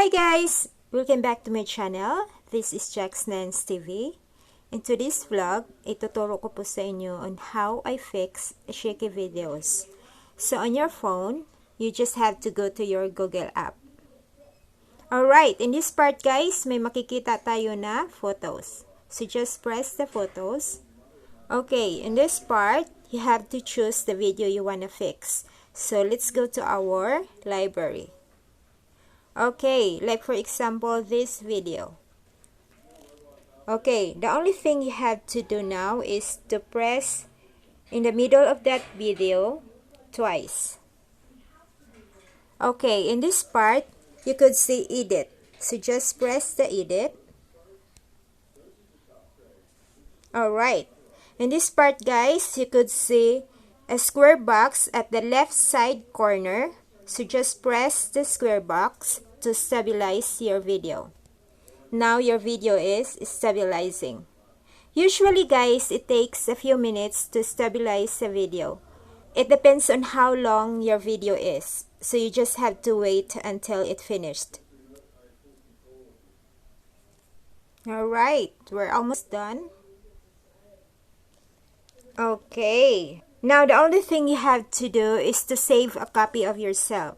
Hi guys! Welcome back to my channel. This is Jackson's TV. In today's vlog, ituturo ko po sa inyo on how I fix shaky videos. So on your phone, you just have to go to your Google app. Alright, in this part guys, may makikita tayo na photos. So just press the photos. Okay, in this part, you have to choose the video you want to fix. So let's go to our library. Okay, like for example, this video. Okay, the only thing you have to do now is to press in the middle of that video twice. Okay, in this part, you could see edit. So just press the edit. Alright, in this part guys, you could see a square box at the left side corner. So just press the square box to stabilize your video. Now your video is stabilizing. Usually guys, it takes a few minutes to stabilize a video. It depends on how long your video is. So you just have to wait until it finished. Alright, we're almost done. Okay. Now the only thing you have to do is to save a copy of yourself.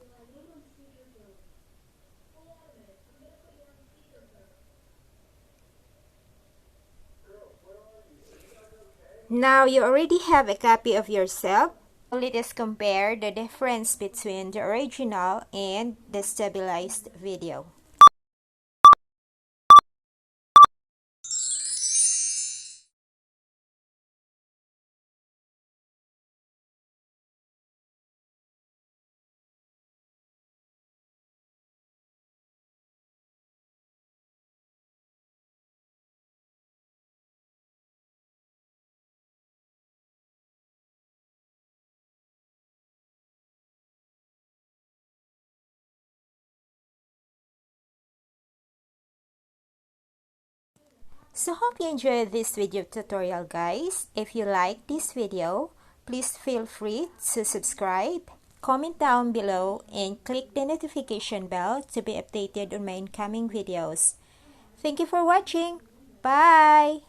Now you already have a copy of yourself. Let us compare the difference between the original and the stabilized video. So hope you enjoyed this video tutorial guys. If you like this video, please feel free to subscribe, comment down below, and click the notification bell to be updated on my incoming videos. Thank you for watching. Bye!